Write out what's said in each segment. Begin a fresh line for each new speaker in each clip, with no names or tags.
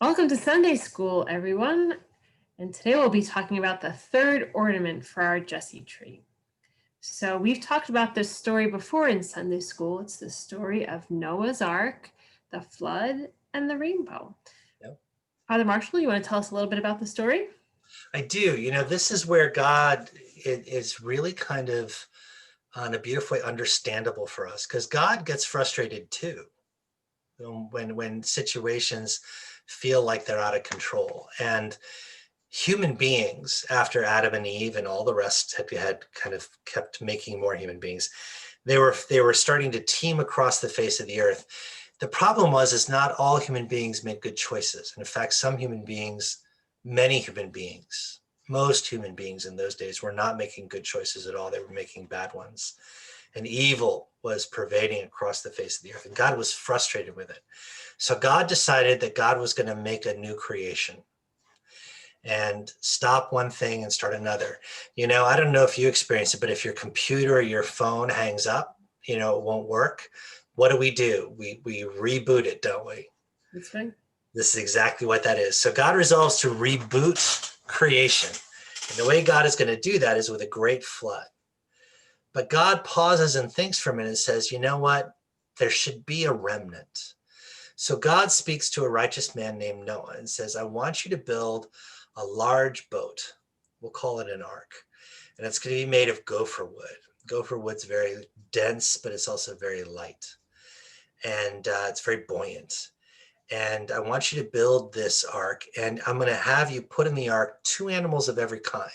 Welcome to Sunday School, everyone. And today we'll be talking about the third ornament for our Jesse tree. So we've talked about this story before in Sunday School. It's the story of Noah's Ark, the flood, and the rainbow.
Yep.
Father Marshall, you want to tell us a little bit about the story?
I do. This is where God is really kind of on a beautiful way understandable for us, because God gets frustrated too when situations feel like they're out of control. And human beings, after Adam and Eve and all the rest had kind of kept making more human beings, they were starting to teem across the face of the earth. The problem is not all human beings made good choices. And in fact, many human beings, most human beings in those days were not making good choices at all. They were making bad ones. And evil was pervading across the face of the earth. And God was frustrated with it. So God decided that God was going to make a new creation and stop one thing and start another. I don't know if you experience it, but if your computer or your phone hangs up, it won't work. What do? We reboot it, don't we?
That's right.
This is exactly what that is. So God resolves to reboot creation. And the way God is going to do that is with a great flood. But God pauses and thinks for a minute and says, you know what? There should be a remnant. So God speaks to a righteous man named Noah and says, I want you to build a large boat. We'll call it an ark. And it's going to be made of gopher wood. Gopher wood's very dense, but it's also very light. And it's very buoyant. And I want you to build this ark. And I'm going to have you put in the ark 2 animals of every kind.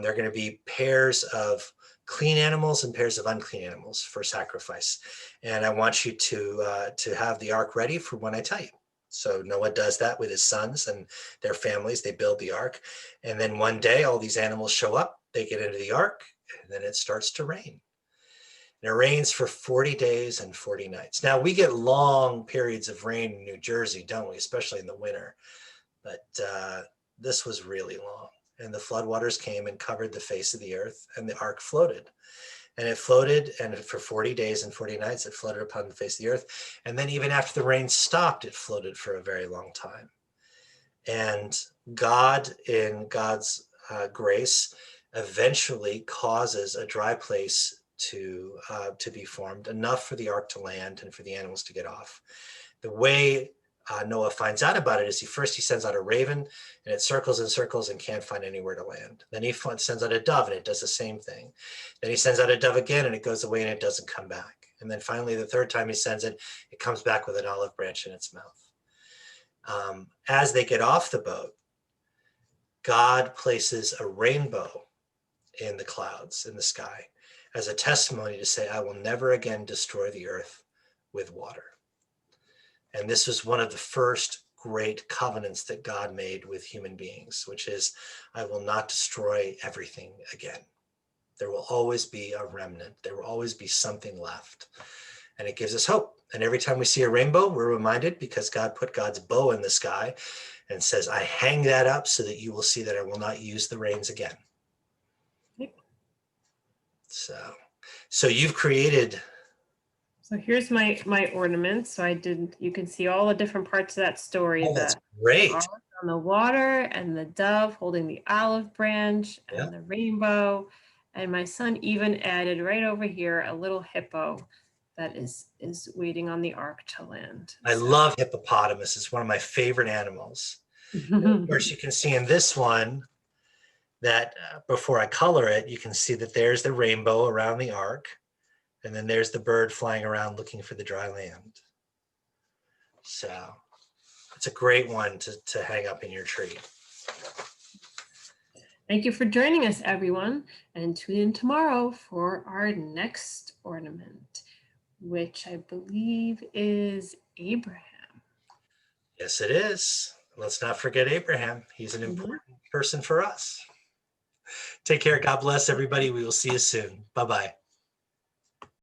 They're going to be pairs of clean animals and pairs of unclean animals for sacrifice. And I want you to have the ark ready for when I tell you. So Noah does that with his sons and their families. They build the ark. And then one day, all these animals show up, they get into the ark, and then it starts to rain. And it rains for 40 days and 40 nights. Now, we get long periods of rain in New Jersey, don't we? Especially in the winter. But this was really long. And the floodwaters came and covered the face of the earth, and the ark floated. And it floated, and for 40 days and 40 nights, it floated upon the face of the earth. And then even after the rain stopped, it floated for a very long time. And God, in God's grace, eventually causes a dry place to be formed, enough for the ark to land and for the animals to get off. The way Noah finds out about it is he sends out a raven, and it circles and circles and can't find anywhere to land. Then he sends out a dove, and it does the same thing. Then he sends out a dove again, and it goes away and it doesn't come back. And then finally, the third time he sends it, it comes back with an olive branch in its mouth. As they get off the boat, God places a rainbow in the clouds, in the sky, as a testimony to say, I will never again destroy the earth with water. And this was one of the first great covenants that God made with human beings, which is, I will not destroy everything again. There will always be a remnant. There will always be something left. And it gives us hope. And every time we see a rainbow, we're reminded, because God put God's bow in the sky and says, I hang that up so that you will see that I will not use the rains again.
Yep.
So you've created...
So here's my ornament. So you can see all the different parts of that story.
Oh, that's great.
On the water, and the dove holding the olive branch, and the rainbow. And my son even added right over here a little hippo that is waiting on the ark to land.
I love hippopotamus. It's one of my favorite animals. Of course, you can see in this one that before I color it, you can see that there's the rainbow around the ark. And then there's the bird flying around looking for the dry land. So it's a great one to hang up in your tree.
Thank you for joining us, everyone. And tune in tomorrow for our next ornament, which I believe is Abraham.
Yes, it is. Let's not forget Abraham. He's an important person for us. Take care. God bless everybody. We will see you soon. Bye-bye.